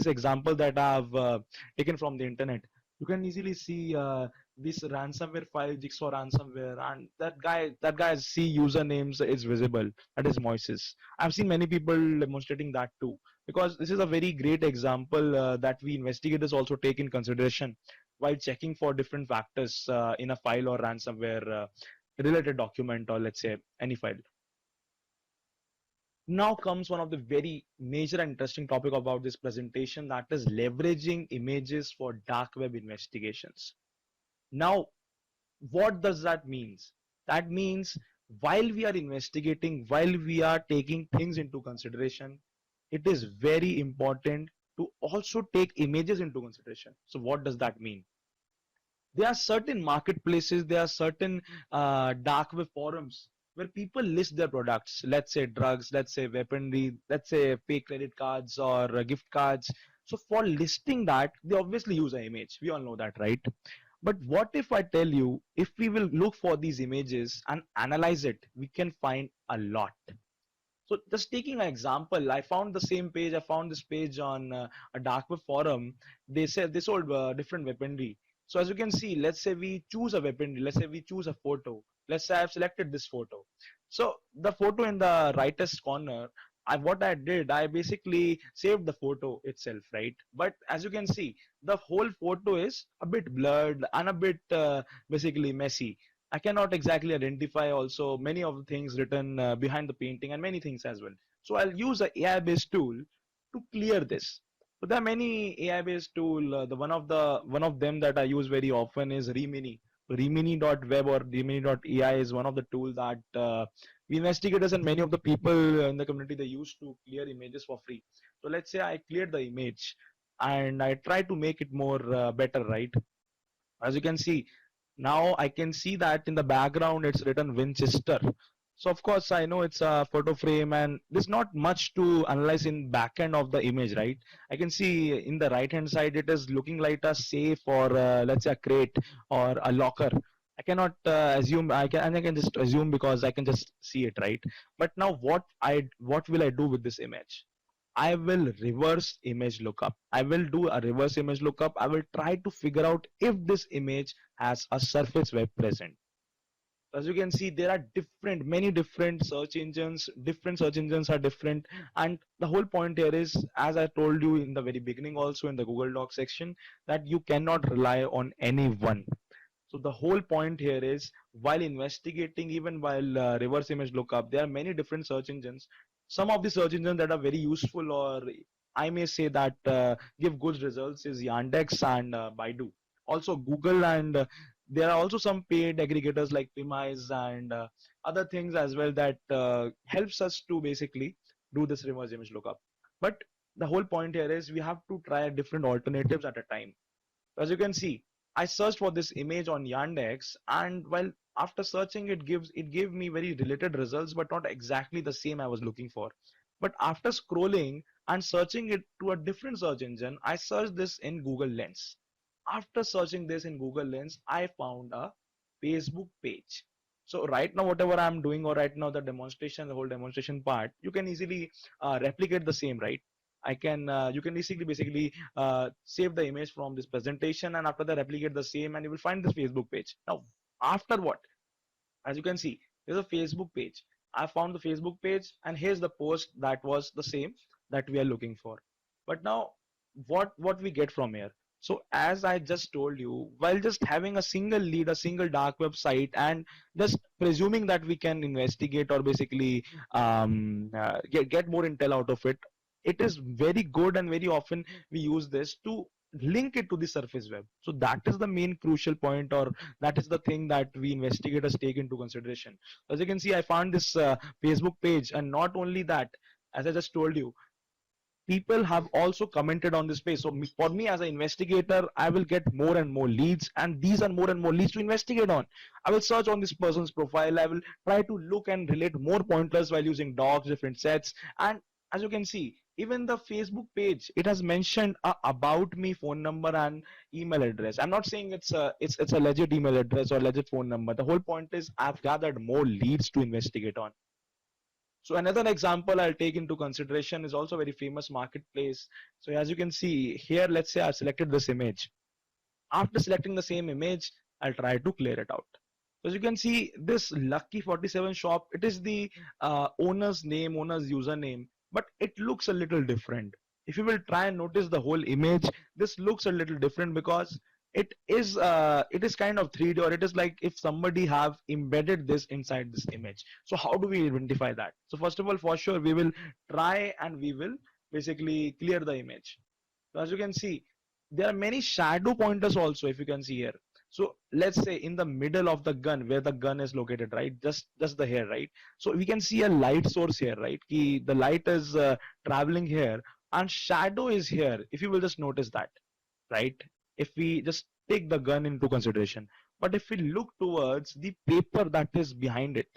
example that I've taken from the internet, you can easily see this ransomware file, jigsaw ransomware, and that guy's C usernames is visible. That is Moises. I've seen many people demonstrating that too, because this is a very great example that we investigators also take in consideration while checking for different factors in a file or ransomware related document, or let's say any file. Now comes one of the very major and interesting topic about this presentation, that is leveraging images for dark web investigations. Now, what does that means? That means while we are investigating, while we are taking things into consideration, it is very important to also take images into consideration. So what does that mean? There are certain marketplaces, there are certain dark web forums where people list their products, let's say drugs, let's say weaponry, let's say fake credit cards or gift cards. So for listing that, they obviously use an image. We all know that, right? But what if I tell you, if we will look for these images and analyze it, we can find a lot. So just taking an example, I found the same page. I found this page on a dark web forum. They said they sold different weaponry. So as you can see, let's say we choose a weaponry. Let's say we choose a photo. Let's say I've selected this photo. So the photo in the rightest corner, what I did, I basically saved the photo itself, right? But as you can see, the whole photo is a bit blurred and a bit basically messy. I cannot exactly identify also many of the things written behind the painting and many things as well. So I'll use a AI based tool to clear this. So there are many AI based tool. The one of them that I use very often is Remini. Remini.web or Remini.ai is one of the tools that we investigators and many of the people in the community they use to clear images for free. So let's say I cleared the image and I try to make it more better, right? As you can see, now I can see that in the background it's written Winchester. So of course I know it's a photo frame and there's not much to analyze in back end of the image, right? I can see in the right hand side it is looking like a safe or let's say a crate or a locker. I cannot assume, I can just assume because I can just see it, right? But now what will I do with this image? I will reverse image lookup. I will do a reverse image lookup. I will try to figure out if this image has a surface web present. As you can see, there are many different search engines. Different search engines are different. And the whole point here is, as I told you in the very beginning, also in the Google Docs section, that you cannot rely on any one. So the whole point here is while investigating, even while reverse image lookup, there are many different search engines. Some of the search engines that are very useful, or I may say that give good results, is Yandex and Baidu. Also Google, and there are also some paid aggregators like Pimize and other things as well that helps us to basically do this reverse image lookup. But the whole point here is we have to try different alternatives at a time. As you can see, I searched for this image on Yandex, and while after searching it gave me very related results, but not exactly the same I was looking for. But after scrolling and searching it to a different search engine, I searched this in Google Lens. After searching this in Google Lens, I found a Facebook page. So right now, whatever I'm doing, or right now the demonstration, the whole demonstration part, you can easily replicate the same, right? You can basically save the image from this presentation, and after that replicate the same, and you will find this Facebook page. Now, after what? As you can see, there's a Facebook page. I found the Facebook page, and here's the post that was the same that we are looking for. But now, what we get from here? So as I just told you, while just having a single lead, a single dark website, and just presuming that we can investigate or basically get more intel out of it, it is very good, and very often we use this to link it to the surface web. So that is the main crucial point, or that is the thing that we investigators take into consideration. As you can see, I found this Facebook page, and not only that, as I just told you, people have also commented on this page. So for me as an investigator, I will get more and more leads, and these are more and more leads to investigate on. I will search on this person's profile. I will try to look and relate more pointers while using docs, different sets. And as you can see, even the Facebook page, it has mentioned about me phone number and email address. I'm not saying it's a legit email address or legit phone number. The whole point is I've gathered more leads to investigate on. So another example I'll take into consideration is also a very famous marketplace. So as you can see here, let's say I selected this image. After selecting the same image, I'll try to clear it out. So as you can see, this Lucky 47 shop, it is the owner's name, owner's username, but it looks a little different. If you will try and notice the whole image, this looks a little different because it is kind of 3D, or it is like if somebody have embedded this inside this image. So how do we identify that? So first of all, for sure, we will try and we will basically clear the image. So as you can see, there are many shadow pointers also, if you can see here. So let's say in the middle of the gun, where the gun is located, right? Just the hair, right? So we can see a light source here, right? The light is traveling here, and shadow is here. If you will just notice that, right? If we just take the gun into consideration, but if we look towards the paper that is behind it,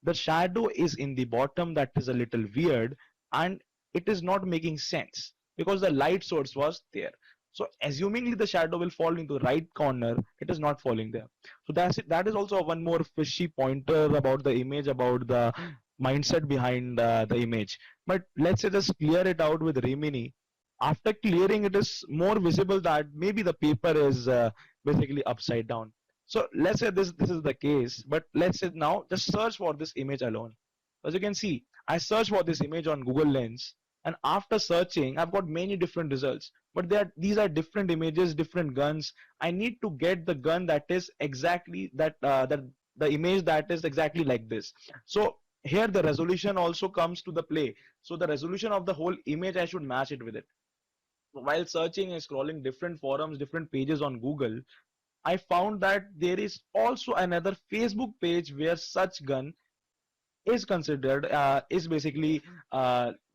the shadow is in the bottom. That is a little weird, and it is not making sense because the light source was there. So assumingly the shadow will fall into the right corner, it is not falling there. So that's it. That is also one more fishy pointer about the image, about the mindset behind the image. But let's say just clear it out with Rimini. After clearing, it is more visible that maybe the paper is basically upside down. So let's say this is the case, but let's say now just search for this image alone. As you can see, I search for this image on Google Lens, and after searching, I've got many different results. But these are different images, different guns. I need to get the gun that is exactly that the image that is exactly like this. So here the resolution also comes to the play. So the resolution of the whole image, I should match it with it. While searching and scrolling different forums, different pages on Google, I found that there is also another Facebook page where such gun is considered, is basically,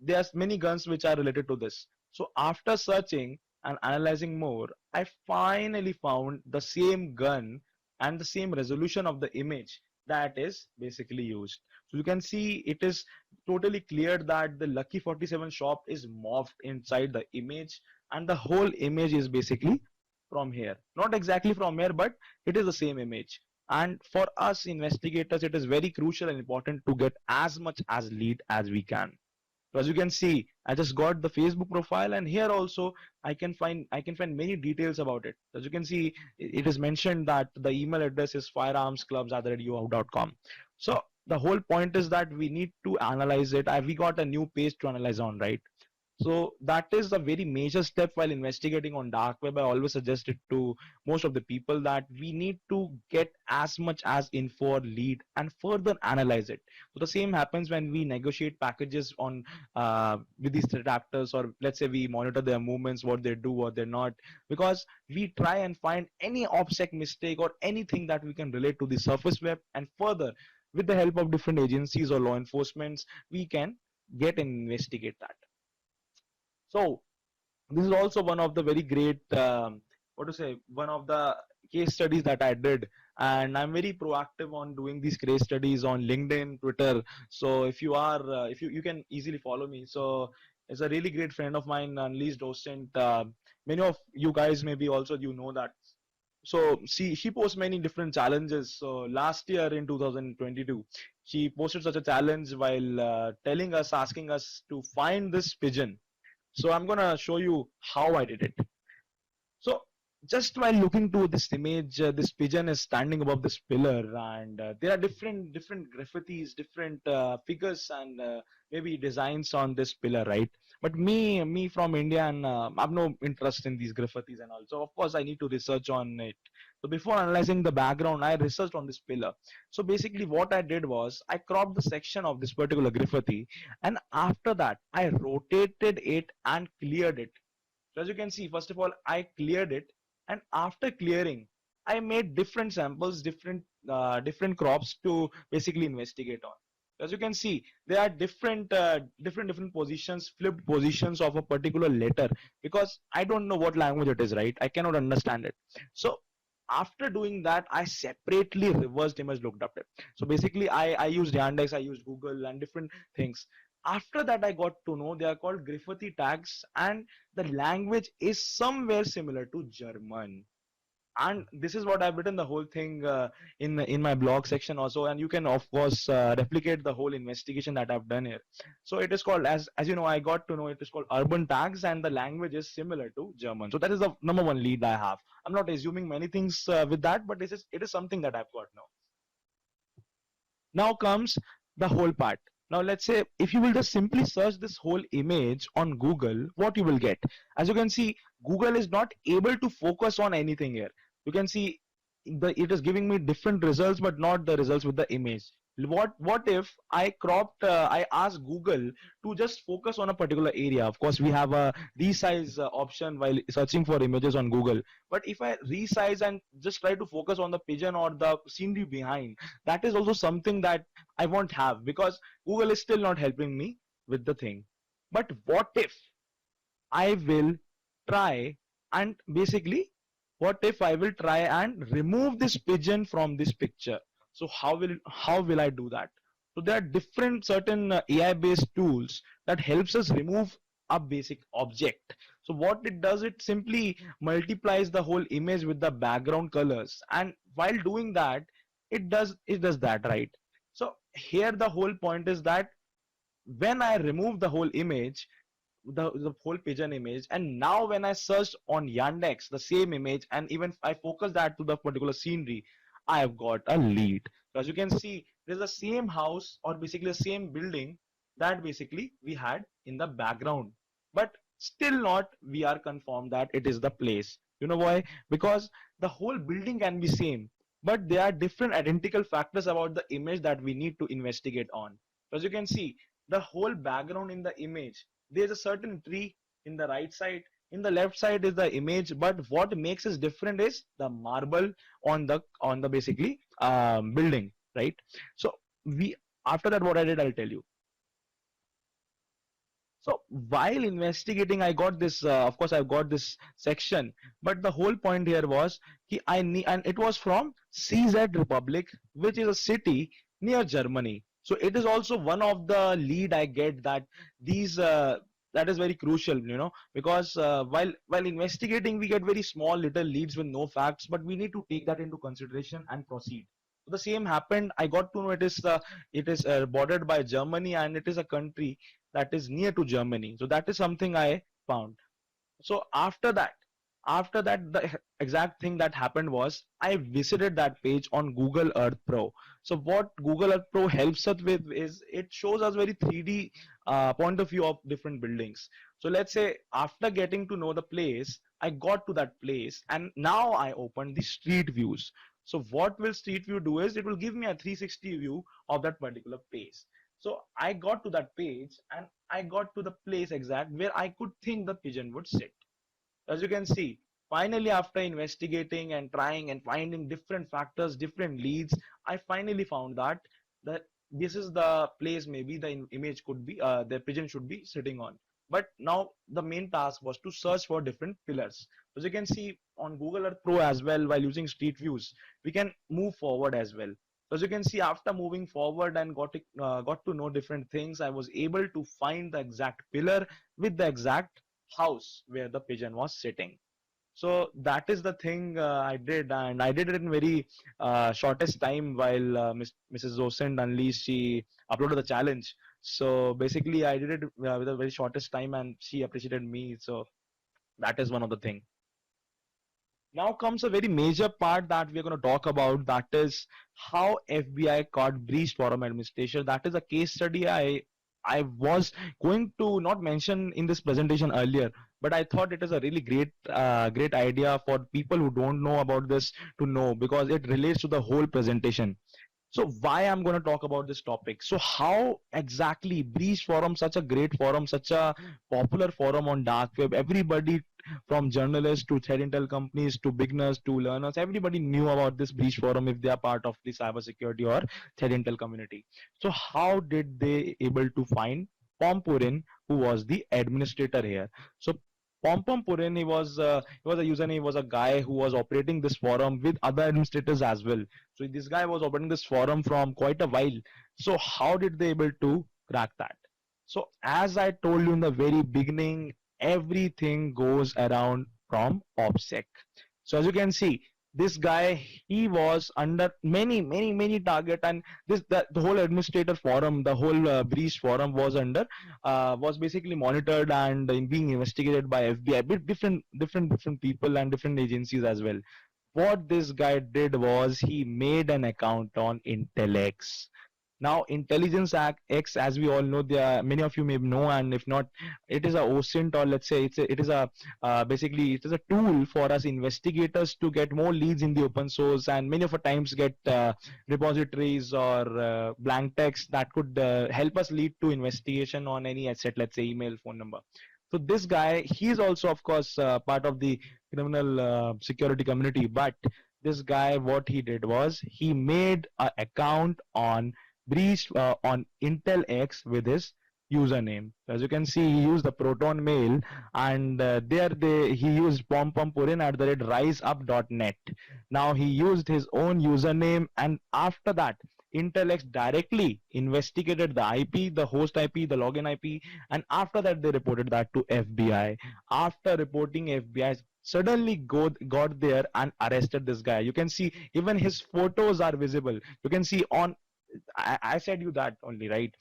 there's many guns which are related to this. So after searching and analyzing more, I finally found the same gun and the same resolution of the image that is basically used. So you can see it is totally clear that the Lucky 47 shop is morphed inside the image, and the whole image is basically from here, not exactly from here, but it is the same image. And for us investigators, it is very crucial and important to get as much as lead as we can. So as you can see, I just got the Facebook profile, and here also I can find many details about it. As you can see, it is mentioned that the email address is firearmsclubs@yahoo.com. So the whole point is that we need to analyze it. We got a new page to analyze on, right? So that is a very major step while investigating on dark web. I always suggest it to most of the people that we need to get as much as info or lead and further analyze it. So the same happens when we negotiate packages on, with these threat actors, or let's say we monitor their movements, what they do, what they're not, because we try and find any OPSEC mistake or anything that we can relate to the surface web, and further with the help of different agencies or law enforcements, we can get and investigate that. So this is also one of the very great, what to say, one of the case studies that I did, and I'm very proactive on doing these case studies on LinkedIn, Twitter. So if you are, if you can easily follow me. So it's a really great friend of mine, Analyst docent. Many of you guys maybe also you know that. So she posts many different challenges. So last year in 2022, she posted such a challenge while telling us, asking us to find this pigeon. So I'm gonna show you how I did it. So just while looking to this image, this pigeon is standing above this pillar, and there are different graffitis, different figures, and maybe designs on this pillar, right? But me from India, and I've no interest in these graffitis and all. So of course I need to research on it. So before analyzing the background, I researched on this pillar. So basically, what I did was I cropped the section of this particular graffiti, and after that I rotated it and cleared it. So as you can see, first of all, I cleared it, and after clearing, I made different samples, different crops to basically investigate on. As you can see, there are different positions, flipped positions of a particular letter, because I don't know what language it is, right? I cannot understand it. So after doing that, I separately reversed image looked up it. So basically, I used Yandex, I used Google, and different things. After that, I got to know they are called graffiti tags, and the language is somewhere similar to German. And this is what I've written the whole thing in my blog section also, and you can of course replicate the whole investigation that I've done here. So it is called, as you know, I got to know it is called urban tags, and the language is similar to German. So that is the number one lead I have. I'm not assuming many things with that, but it is something that I've got now. Now comes the whole part. Now let's say if you will just simply search this whole image on Google, what you will get. As you can see, Google is not able to focus on anything here. You can see it is giving me different results, but not the results with the image. What if I cropped, I asked Google to just focus on a particular area. Of course, we have a resize option while searching for images on Google. But if I resize and just try to focus on the pigeon or the scenery behind, that is also something that I won't have, because Google is still not helping me with the thing. But what if I will try and basically, what if I will try and remove this pigeon from this picture? So how will I do that? So there are different certain AI based tools that helps us remove a basic object. So what it does, it simply multiplies the whole image with the background colors, and while doing that, it does that, right? So here the whole point is that when I remove the whole image, the whole pigeon image, and now when I searched on Yandex the same image, and even I focus that to the particular scenery, I have got a lead. So as you can see, there's the same house, or basically the same building that basically we had in the background, but still not we are confirmed that it is the place. You know why? Because the whole building can be same, but there are different identical factors about the image that we need to investigate on. So as you can see, the whole background in the image, there's a certain tree in the right side. In the left side is the image, but what makes it different is the marble on the basically building, right? So we after that what I did, I'll tell you. So while investigating, I got this. Of course, I've got this section, but the whole point here was I need, and it was from CZ Republic, which is a city near Germany. So it is also one of the lead I get that these. That is very crucial, because while investigating, we get very small little leads with no facts, but we need to take that into consideration and proceed. So the same happened. I got to know it is bordered by Germany, and it is a country that is near to Germany. So that is something I found. So after that, the exact thing that happened was I visited that page on Google Earth Pro. So what Google Earth Pro helps us with is it shows us very 3D point of view of different buildings. So let's say after getting to know the place, I got to that place and now I open the street views. So what will street view do is it will give me a 360 view of that particular place. So I got to that page and I got to the place exact where I could think the pigeon would sit. As you can see, finally after investigating and trying and finding different factors, different leads, I finally found that this is the place maybe the image could be, the pigeon should be sitting on. But now the main task was to search for different pillars. As you can see on Google Earth Pro as well, while using street views, we can move forward as well. As you can see, after moving forward and got to know different things, I was able to find the exact pillar with the exact house where the pigeon was sitting. So that is the thing I did, and I did it in very shortest time while Mrs. Osend Unleashed, she uploaded the challenge. So basically, I did it with a very shortest time, and she appreciated me. So that is one of the thing. Now comes a very major part that we're going to talk about. That is how FBI caught breached forum administration. That is a case study I was going to not mention in this presentation earlier, but I thought it is a really great idea for people who don't know about this to know, because it relates to the whole presentation. So why I'm going to talk about this topic. So how exactly Breach Forum, such a great forum, such a popular forum on dark web, everybody from journalists to threat intel companies to beginners to learners, everybody knew about this Breach Forum if they are part of the cybersecurity or threat intel community. So how did they able to find Pompurin, who was the administrator here? So Pompom Purin, he was a username, he was a guy who was operating this forum with other administrators as well. So this guy was operating this forum from quite a while. So how did they able to crack that? So as I told you in the very beginning, everything goes around from OPSEC. So as you can see, this guy, he was under many target, and the whole administrator forum, the whole breach forum was basically monitored and being investigated by FBI, but different people and different agencies as well. What this guy did was he made an account on Intelex. Now, Intelligence Act X, as we all know, there many of you may know, and if not, it is a OSINT, or let's say it is a basically it is a tool for us investigators to get more leads in the open source, and many of the times get repositories or blank text that could help us lead to investigation on any asset, let's say email, phone number. So this guy, he is also, of course, part of the criminal security community, but this guy, what he did was he made an account on breached on Intel X with his username. As you can see, he used the Proton Mail, and he used pompompurin at the rate riseup.net. Now he used his own username, and after that, Intel X directly investigated the IP, the host IP, the login IP, and after that they reported that to FBI. After reporting, FBI suddenly got there and arrested this guy. You can see even his photos are visible. You can see on I said you that only, right?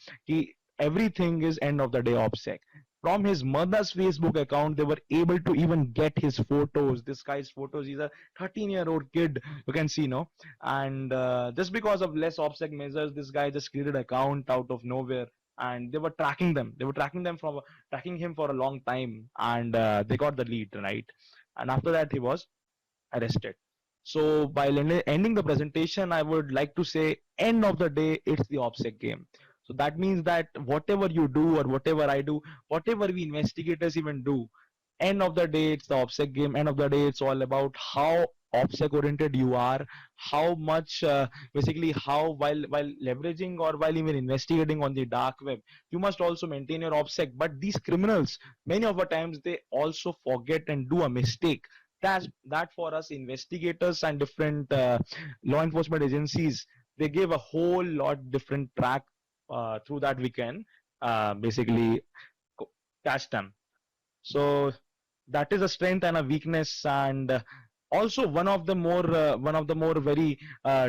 Everything is end of the day OPSEC. From his mother's Facebook account, they were able to even get his photos. This guy's photos. He's a 13-year-old kid. You can see, no? And just because of less OPSEC measures, this guy just created an account out of nowhere, and they were tracking them. They were tracking him for a long time, and they got the lead, right? And after that, he was arrested. So by ending the presentation, I would like to say, end of the day, it's the OPSEC game. So that means that whatever you do or whatever I do, whatever we investigators even do, end of the day it's the OPSEC game. End of the day it's all about how OPSEC oriented you are, how much basically how while leveraging or while even investigating on the dark web, you must also maintain your OPSEC. But these criminals, many of the times they also forget and do a mistake. That for us investigators and different law enforcement agencies, they give a whole lot different track through that we can basically catch them. So that is a strength and a weakness, and also one of the more very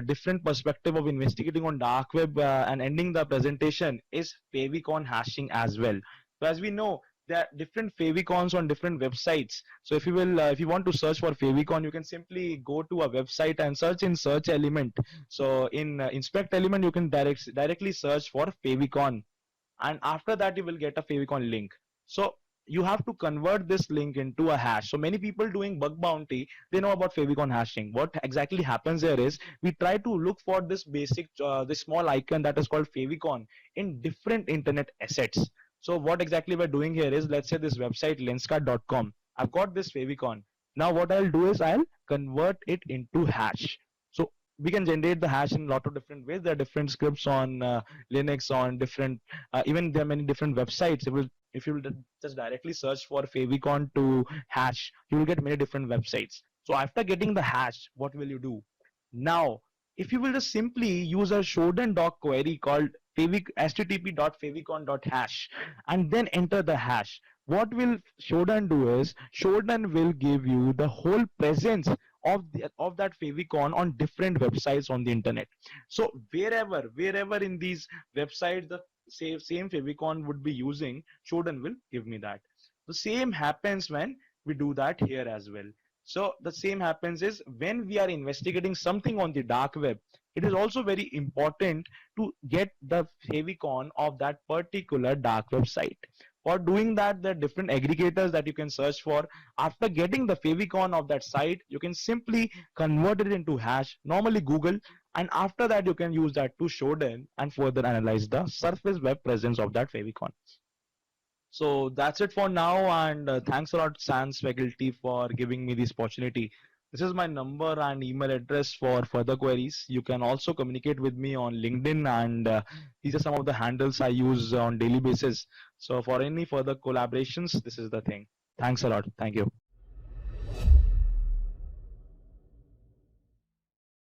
different perspective of investigating on dark web and ending the presentation is favicon hashing as well. So as we know, there are different favicons on different websites. So if you want to search for favicon, you can simply go to a website and search in search element. So in inspect element, you can directly search for favicon, and after that you will get a favicon link. So you have to convert this link into a hash. So many people doing bug bounty, they know about favicon hashing. What exactly happens here is we try to look for this basic this small icon that is called favicon in different internet assets. So what exactly we're doing here is, let's say this website lenscard.com, I've got this favicon. Now what I'll do is I'll convert it into hash. So we can generate the hash in a lot of different ways. There are different scripts on Linux, on different even there are many different websites. If you will just directly search for favicon to hash, you will get many different websites. So after getting the hash, what will you do? Now, if you will just simply use a Shodan doc query called http.favicon.hash and then enter the hash, what will Shodan do is Shodan will give you the whole presence of that favicon on different websites on the internet. So wherever in these websites the same favicon would be using, Shodan will give me that. The same happens when we do that here as well. So the same happens is when we are investigating something on the dark web, it is also very important to get the favicon of that particular dark web site. For doing that, there are different aggregators that you can search for. After getting the favicon of that site, you can simply convert it into hash, normally Google, and after that you can use that to Shodan and further analyze the surface web presence of that favicon. So that's it for now, and thanks a lot, Sans faculty, for giving me this opportunity. This is my number and email address for further queries. You can also communicate with me on LinkedIn, and these are some of the handles I use on daily basis. So for any further collaborations, this is the thing. Thanks a lot. Thank you.